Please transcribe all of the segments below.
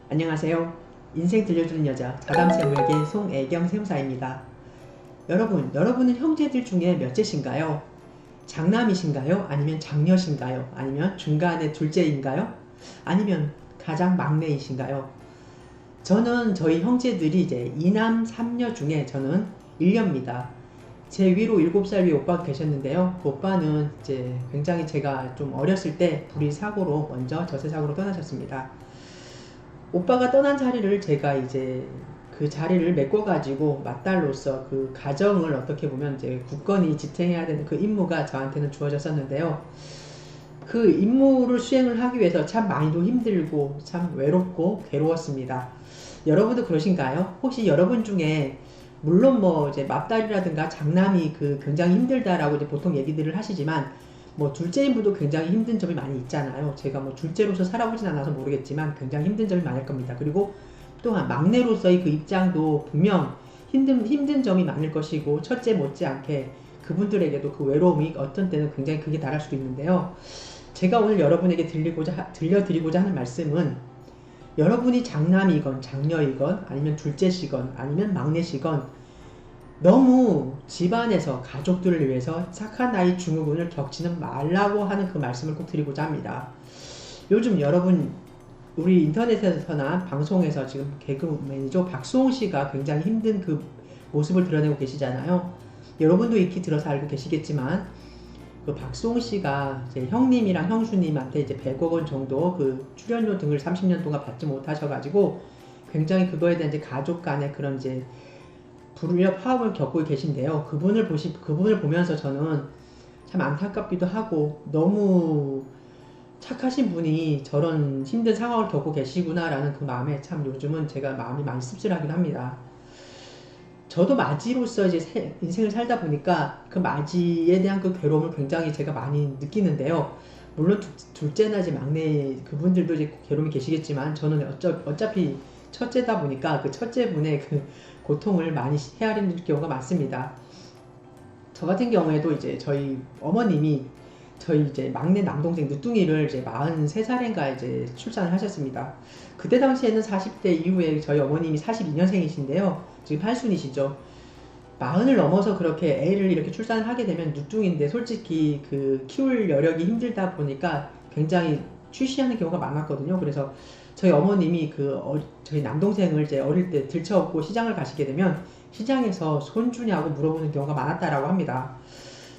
안녕하세요. 인생 들려주는 여자 자담세무역의 송애경 세무사입니다. 여러분은 형제들 중에 몇째신가요? 장남이신가요? 아니면 장녀신가요? 아니면 중간에 둘째인가요? 아니면 가장 막내이신가요? 저는 저희 형제들이 이제 2남 3녀 중에 저는 1녀입니다. 제 위로 7살 위에 오빠가 계셨는데요. 그 오빠는 이제 굉장히 제가 좀 어렸을 때 불의 사고로 먼저 저세상으로 떠나셨습니다. 오빠가 떠난 자리를 제가 이제 그 자리를 메꿔가지고 맏딸로서 그 가정을 어떻게 보면 이제 굳건히 지탱해야 되는 그 임무가 저한테는 주어졌었는데요. 그 임무를 수행을 하기 위해서 참 많이도 힘들고 참 외롭고 괴로웠습니다. 여러분도 그러신가요? 혹시 여러분 중에 물론 뭐 이제 맏딸이라든가 장남이 그 굉장히 힘들다라고 이제 보통 얘기들을 하시지만 뭐 둘째인 분도 굉장히 힘든 점이 많이 있잖아요. 제가 뭐 둘째로서 살아보진 않아서 모르겠지만 굉장히 힘든 점이 많을 겁니다. 그리고 또한 막내로서의 그 입장도 분명 힘든 점이 많을 것이고 첫째 못지않게 그분들에게도 그 외로움이 어떤 때는 굉장히 크게 달할 수도 있는데요. 제가 오늘 여러분에게 들려드리고자 하는 말씀은 여러분이 장남이건 장녀이건 아니면 둘째시건 아니면 막내시건 너무 집안에서 가족들을 위해서 착한 아이 증후군을 겪지는 말라고 하는 그 말씀을 꼭 드리고자 합니다. 요즘 여러분 우리 인터넷에서나 방송에서 지금 개그맨이죠 박수홍 씨가 굉장히 힘든 그 모습을 드러내고 계시잖아요. 여러분도 익히 들어서 알고 계시겠지만 그 박수홍 씨가 이제 형님이랑 형수님한테 이제 100억 원 정도 그 출연료 등을 30년 동안 받지 못하셔가지고 굉장히 그거에 대한 이제 가족 간의 그런 이제 불협 화음을 겪고 계신데요. 그분을 보면서 저는 참 안타깝기도 하고 너무 착하신 분이 저런 힘든 상황을 겪고 계시구나라는 그 마음에 참 요즘은 제가 마음이 많이 씁쓸하긴 합니다. 저도 맞이로서 이제 인생을 살다 보니까 그 맞이에 대한 그 괴로움을 굉장히 제가 많이 느끼는데요. 물론 둘째나 이제 막내 그분들도 이제 괴로움이 계시겠지만 저는 어차피 첫째다 보니까 그 첫째분의 그 고통을 많이 헤아리는 경우가 많습니다. 저 같은 경우에도 이제 저희 어머님이 저희 이제 막내 남동생 늦둥이를 이제 43살인가 이제 출산을 하셨습니다. 그때 당시에는 40대 이후에 저희 어머님이 42년생이신데요. 지금 팔순이시죠. 40을 넘어서 그렇게 애를 이렇게 출산을 하게 되면 늦둥인데 솔직히 그 키울 여력이 힘들다 보니까 굉장히 취시하는 경우가 많았거든요. 그래서 저희 어머님이 저희 남동생을 이제 어릴 때 들쳐업고 시장을 가시게 되면 시장에서 손주냐고 물어보는 경우가 많았다라고 합니다.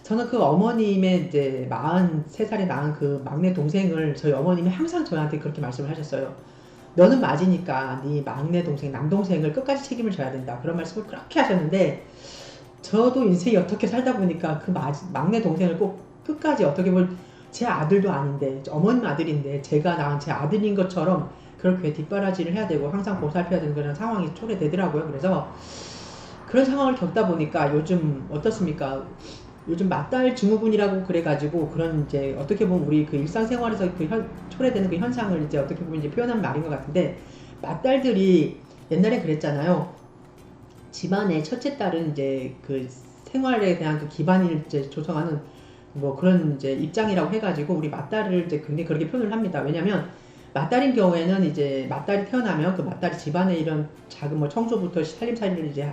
저는 그 어머님의 이제 43살에 낳은 그 막내 동생을 저희 어머님이 항상 저한테 그렇게 말씀을 하셨어요. 너는 맞으니까 네 막내 동생, 남동생을 끝까지 책임을 져야 된다. 그런 말씀을 그렇게 하셨는데 저도 인생이 어떻게 살다 보니까 그 막내 동생을 꼭 끝까지 어떻게 보면 제 아들도 아닌데 어머님 아들인데 제가 낳은 제 아들인 것처럼 그렇게 뒷바라지를 해야 되고 항상 보살펴야 되는 그런 상황이 초래되더라고요. 그래서 그런 상황을 겪다 보니까 요즘 어떻습니까? 요즘 맏딸 증후군이라고 그래가지고 그런 이제 어떻게 보면 우리 그 일상생활에서 초래되는 그 현상을 이제 어떻게 보면 이제 표현한 말인 것 같은데 맏딸들이 옛날에 그랬잖아요. 집안의 첫째 딸은 이제 그 생활에 대한 그 기반을 이제 조성하는 뭐 그런 이제 입장이라고 해가지고 우리 맏딸을 이제 굉장히 그렇게 표현을 합니다. 왜냐면 맏딸인 경우에는 이제 맏딸이 태어나면 그 맏딸이 집안에 이런 작은 뭐 청소부터 살림살이를 이제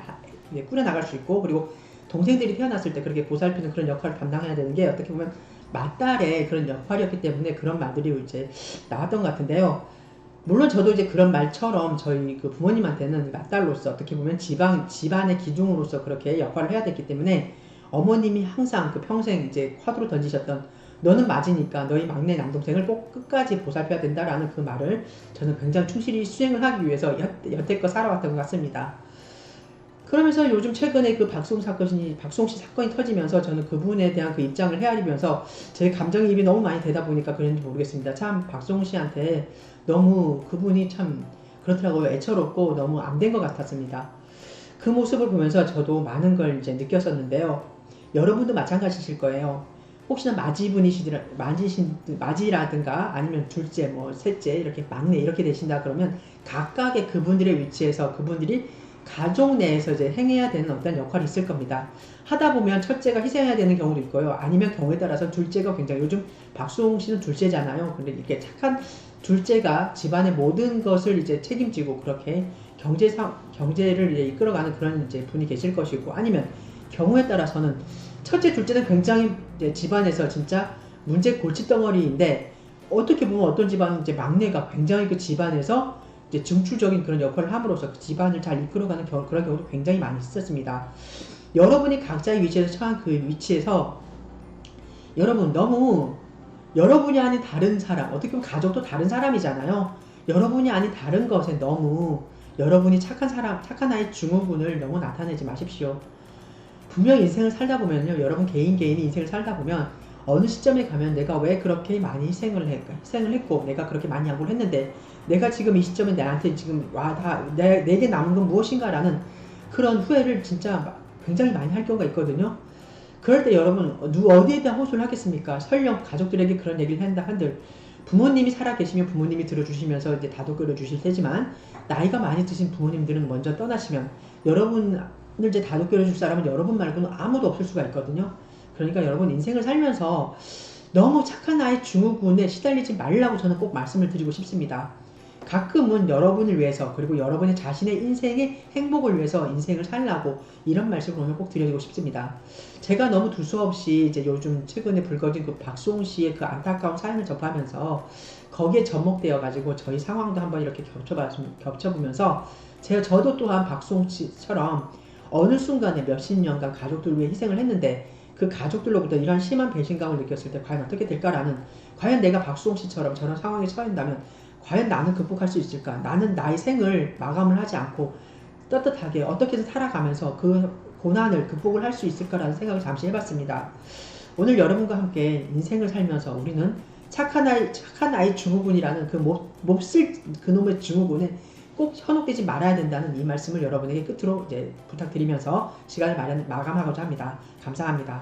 꾸려나갈 수 있고 그리고 동생들이 태어났을 때 그렇게 보살피는 그런 역할을 담당해야 되는 게 어떻게 보면 맏딸의 그런 역할이었기 때문에 그런 말들이 이제 나왔던 것 같은데요. 물론 저도 이제 그런 말처럼 저희 그 부모님한테는 맏딸로서 어떻게 보면 집안의 기둥으로서 그렇게 역할을 해야 됐기 때문에 어머님이 항상 그 평생 이제 화두로 던지셨던 너는 맞으니까 너희 막내 남동생을 꼭 끝까지 보살펴야 된다라는 그 말을 저는 굉장히 충실히 수행을 하기 위해서 여태껏 살아왔던 것 같습니다. 그러면서 요즘 최근에 그 박수홍 씨 사건이 터지면서 저는 그분에 대한 그 입장을 헤아리면서 제 감정이입이 너무 많이 되다 보니까 그런지 모르겠습니다. 참 박수홍 씨한테 너무 그분이 참 그렇더라고요. 애처롭고 너무 안 된 것 같았습니다. 그 모습을 보면서 저도 많은 걸 이제 느꼈었는데요. 여러분도 마찬가지실 거예요. 혹시나 맞이라든가 아니면 둘째, 뭐 셋째, 이렇게 막내 이렇게 되신다 그러면 각각의 그분들의 위치에서 그분들이 가족 내에서 이제 행해야 되는 어떤 역할이 있을 겁니다. 하다 보면 첫째가 희생해야 되는 경우도 있고요. 아니면 경우에 따라서 둘째가 굉장히 요즘 박수홍 씨는 둘째잖아요. 근데 이렇게 착한 둘째가 집안의 모든 것을 이제 책임지고 그렇게 경제를 이제 이끌어가는 그런 이제 분이 계실 것이고, 아니면 경우에 따라서는 첫째, 둘째는 굉장히 이제 집안에서 진짜 문제 골칫덩어리인데, 어떻게 보면 어떤 집안은 이제 막내가 굉장히 그 집안에서 이제 중추적인 그런 역할을 함으로써 그 집안을 잘 이끌어가는 그런 경우도 굉장히 많이 있었습니다. 여러분이 각자의 위치에서 처한 그 위치에서 여러분 너무 여러분이 아닌 다른 사람, 어떻게 보면 가족도 다른 사람이잖아요. 여러분이 아닌 다른 것에 너무 여러분이 착한 사람, 착한 아이 증후군을 너무 나타내지 마십시오. 분명 인생을 살다 보면요, 여러분 개인이 인생을 살다 보면 어느 시점에 가면 내가 왜 그렇게 많이 희생을 했고 내가 그렇게 많이 양보를 했는데 내가 지금 이 시점에 나한테 지금 내게 남은 건 무엇인가 라는 그런 후회를 진짜 굉장히 많이 할 경우가 있거든요. 그럴 때 여러분 어디에 대한 호소를 하겠습니까? 설령 가족들에게 그런 얘기를 한다 한들 부모님이 살아 계시면 부모님이 들어주시면서 이제 다독여 주실 테지만, 나이가 많이 드신 부모님들은 먼저 떠나시면 여러분을 이제 다독여 줄 사람은 여러분 말고는 아무도 없을 수가 있거든요. 그러니까 여러분 인생을 살면서 너무 착한 아이 증후군에 시달리지 말라고 저는 꼭 말씀을 드리고 싶습니다. 가끔은 여러분을 위해서, 그리고 여러분의 자신의 인생의 행복을 위해서 인생을 살라고 이런 말씀을 오늘 꼭 드리고 싶습니다. 제가 너무 두서없이 이제 요즘 최근에 불거진 그 박수홍 씨의 그 안타까운 사연을 접하면서 거기에 접목되어 가지고 저희 상황도 한번 이렇게 겹쳐보면서 저도 또한 박수홍 씨처럼 어느 순간에 몇십 년간 가족들을 위해 희생을 했는데 그 가족들로부터 이런 심한 배신감을 느꼈을 때 과연 어떻게 될까라는, 과연 내가 박수홍 씨처럼 저런 상황에 처한다면 과연 나는 극복할 수 있을까? 나는 나의 생을 마감을 하지 않고 떳떳하게 어떻게든 살아가면서 그 고난을 극복을 할 수 있을까라는 생각을 잠시 해봤습니다. 오늘 여러분과 함께 인생을 살면서 우리는 착한 아이 증후군이라는 그 몹쓸 그놈의 증후군에 꼭 현혹되지 말아야 된다는 이 말씀을 여러분에게 끝으로 이제 부탁드리면서 시간을 마감하고자 합니다. 감사합니다.